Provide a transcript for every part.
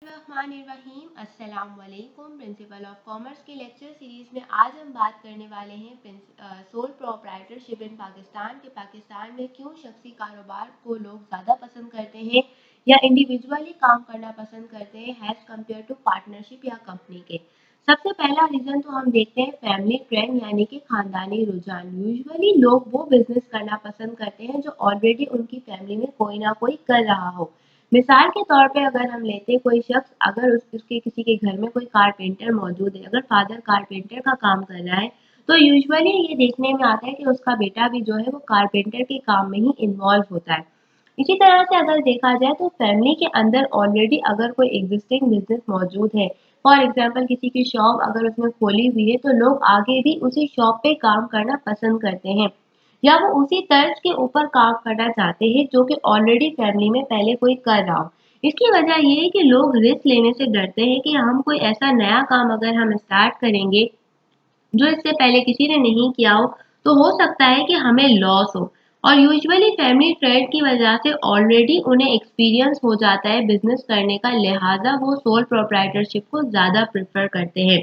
रहीम अस्सलाम वालेकुम। Principle of commerce के लेक्चर सीरीज में आज हम बात करने वाले हैं सोल प्रोप्राइटरशिप इन पाकिस्तान के पाकिस्तान में क्यों शख्सी कारोबार को लोग ज़्यादा पसंद करते हैं या इंडिविजुअली काम करना पसंद करते हैं एज कम्पेयर टू पार्टनरशिप या कंपनी के। सबसे पहला रीज़न तो हम देखते हैं फैमिली ट्रेंड यानी कि खानदानी रुझान। यूजुअली लोग वो बिजनेस करना पसंद करते हैं जो ऑलरेडी उनकी फैमिली में कोई ना कोई कर रहा हो। मिसाल के तौर पे अगर हम लेते हैं कोई शख्स, अगर उसके किसी के घर में कोई कारपेंटर मौजूद है, अगर फादर कारपेंटर का काम कर रहा है तो यूजुअली ये देखने में आता है कि उसका बेटा भी जो है वो कारपेंटर के काम में ही इन्वॉल्व होता है। इसी तरह से अगर देखा जाए तो फैमिली के अंदर ऑलरेडी अगर कोई एग्जिस्टिंग बिजनेस मौजूद है, फॉर एग्जांपल किसी की शॉप अगर उसने खोली हुई है, तो लोग आगे भी उसी शॉप पे काम करना पसंद करते हैं या वो उसी तर्ज के ऊपर काम करना चाहते हैं जो कि ऑलरेडी फैमिली में पहले कोई कर रहा हो। इसकी वजह ये है कि लोग रिस्क लेने से डरते हैं कि हम कोई ऐसा नया काम अगर हम स्टार्ट करेंगे जो इससे पहले किसी ने नहीं किया तो हो सकता है कि हमें लॉस हो। और यूजुअली फैमिली ट्रेड की वजह से ऑलरेडी उन्हें एक्सपीरियंस हो जाता है बिजनेस करने का, लिहाजा वो सोल प्रोप्राइटरशिप को ज़्यादा प्रेफर करते हैं।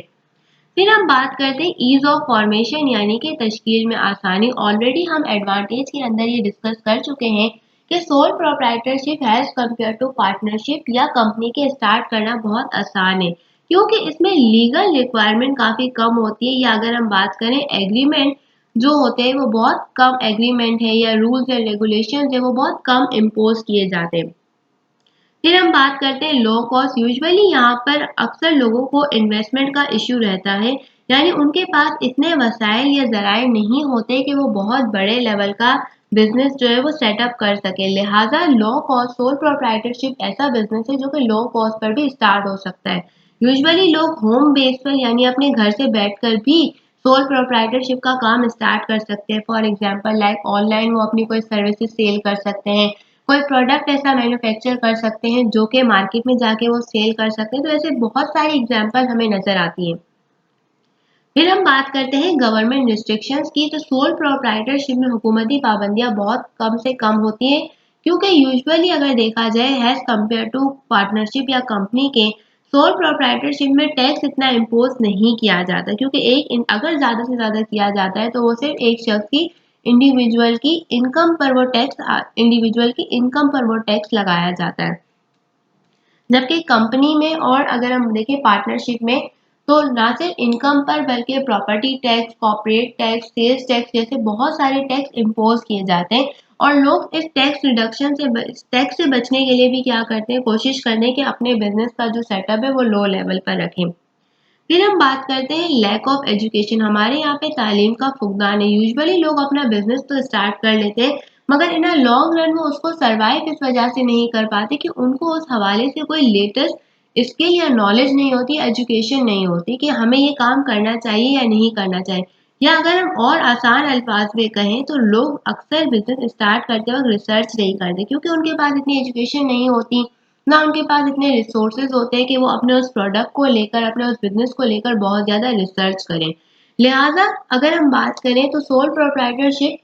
फिर हम बात करते हैं ईज ऑफ फॉर्मेशन यानी कि तश्कील में आसानी। ऑलरेडी हम एडवांटेज के अंदर ये डिस्कस कर चुके हैं कि sole proprietorship has compared to partnership या कंपनी के स्टार्ट करना बहुत आसान है क्योंकि इसमें लीगल रिक्वायरमेंट काफ़ी कम होती है, या अगर हम बात करें एग्रीमेंट जो होते हैं वो बहुत कम एग्रीमेंट है या रूल्स एंड रेगुलेशन है वो बहुत कम इम्पोज किए जाते हैं। फिर हम बात करते हैं लो कॉस्ट। यूजुअली यहाँ पर अक्सर लोगों को इन्वेस्टमेंट का इश्यू रहता है, यानी उनके पास इतने वसाइल या ज़राए नहीं होते कि वो बहुत बड़े लेवल का बिजनेस जो है वो सेटअप कर सके। लिहाजा लो कॉस्ट सोल प्रोप्राइटरशिप ऐसा बिजनेस है जो कि लो कॉस्ट पर भी स्टार्ट हो सकता है। यूजुअली लोग होम बेस पर यानी अपने घर से बैठकर भी सोल प्रोप्राइटरशिप का काम स्टार्ट कर सकते हैं। फॉर एग्जांपल लाइक ऑनलाइन वो अपनी कोई सर्विसेज सेल कर सकते हैं, कोई प्रोडक्ट ऐसा मैन्युफैक्चर कर सकते हैं जो कि मार्केट में जाके वो सेल कर सकते हैं। तो ऐसे बहुत सारी एग्जांपल हमें नजर आती हैं। फिर हम बात करते हैं गवर्नमेंट रिस्ट्रिक्शंस की। तो सोल प्रोप्राइटरशिप में हुकूमती पाबंदियां बहुत कम से कम होती हैं क्योंकि यूजुअली अगर देखा जाए एज कम्पेयर टू पार्टनरशिप या कंपनी के, सोल प्रोप्राइटरशिप में टैक्स इतना इम्पोज नहीं किया जाता क्योंकि अगर ज़्यादा से ज़्यादा किया जाता है तो वो सिर्फ एक शख्स की इंडिविजुअल की इनकम पर वो टैक्स लगाया जाता है। जबकि कंपनी में और अगर हम देखें पार्टनरशिप में तो ना सिर्फ इनकम पर बल्कि property tax, corporate tax, sales tax जैसे बहुत सारे टैक्स इम्पोज किए जाते हैं। और लोग इस टैक्स से बचने के लिए भी क्या करते हैं, कोशिश करते हैं कि अपने बिजनेस का जो सेटअप है वो लो लेवल पर रखें। फिर हम बात करते हैं लैक ऑफ एजुकेशन। हमारे यहाँ पे तालीम का फुकदान है। यूजुअली लोग अपना बिजनेस तो स्टार्ट कर लेते हैं मगर इन लॉन्ग रन में उसको सरवाइव इस वजह से नहीं कर पाते कि उनको उस हवाले से कोई लेटेस्ट स्किल या नॉलेज नहीं होती, एजुकेशन नहीं होती कि हमें ये काम करना चाहिए या नहीं करना चाहिए। या अगर हम और आसान अल्फाज में कहें तो लोग अक्सर बिजनेस स्टार्ट करते वक्त रिसर्च नहीं करते क्योंकि उनके पास इतनी एजुकेशन नहीं होती, ना उनके पास इतने रिसोर्सेज होते हैं कि वो अपने उस प्रोडक्ट को लेकर, अपने उस बिजनेस को लेकर बहुत ज़्यादा रिसर्च करें। लिहाजा अगर हम बात करें तो सोल प्रोप्राइटरशिप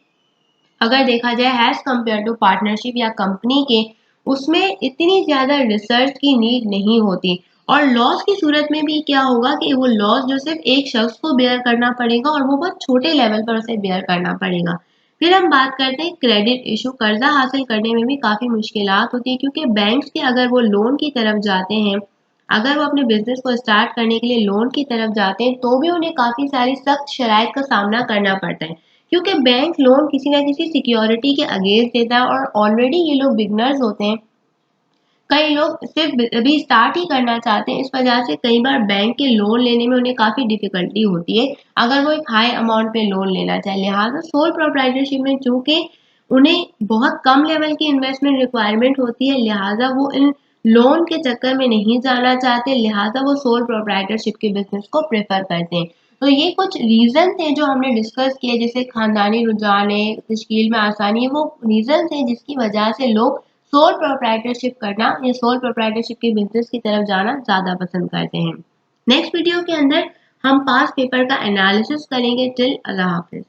अगर देखा जाए एज कम्पेयर टू पार्टनरशिप या कंपनी के, उसमें इतनी ज़्यादा रिसर्च की नीड नहीं होती। और लॉस की सूरत में भी क्या होगा कि वो लॉस जो सिर्फ एक शख्स को बेयर करना पड़ेगा और वो बहुत छोटे लेवल पर उसे बेयर करना पड़ेगा। फिर हम बात करते हैं क्रेडिट इशू। कर्जा हासिल करने में भी काफ़ी मुश्किलात होती है क्योंकि बैंक्स के अगर वो लोन की तरफ जाते हैं, अगर वो अपने बिजनेस को स्टार्ट करने के लिए लोन की तरफ जाते हैं तो भी उन्हें काफ़ी सारी सख्त शराइत का सामना करना पड़ता है क्योंकि बैंक लोन किसी ना किसी सिक्योरिटी के अगेंस्ट देता है और ऑलरेडी ये लोग बिगनर्स होते हैं। कई लोग सिर्फ अभी स्टार्ट ही करना चाहते हैं, इस वजह से कई बार बैंक के लोन लेने में उन्हें काफ़ी डिफिकल्टी होती है अगर वो एक हाई अमाउंट पे लोन लेना चाहे। लिहाजा सोल प्रोप्राइटरशिप में चूंकि उन्हें बहुत कम लेवल की इन्वेस्टमेंट रिक्वायरमेंट होती है, लिहाजा वो इन लोन के चक्कर में नहीं जाना चाहते, लिहाजा वो सोल प्रोप्राइटरशिप के बिजनेस को प्रेफर करते हैं। तो ये कुछ रीजन थे जो हमने डिस्कस किए, जैसे खानदानी रुझान है, तश्कील में आसानी है, वो रीजन थे जिसकी वजह से लोग सोल प्रोप्राइटरशिप करना या सोल प्रोप्राइटरशिप के बिजनेस की तरफ जाना ज़्यादा पसंद करते हैं। नेक्स्ट वीडियो के अंदर हम पास पेपर का एनालिसिस करेंगे। टिल अल्लाह हाफिज।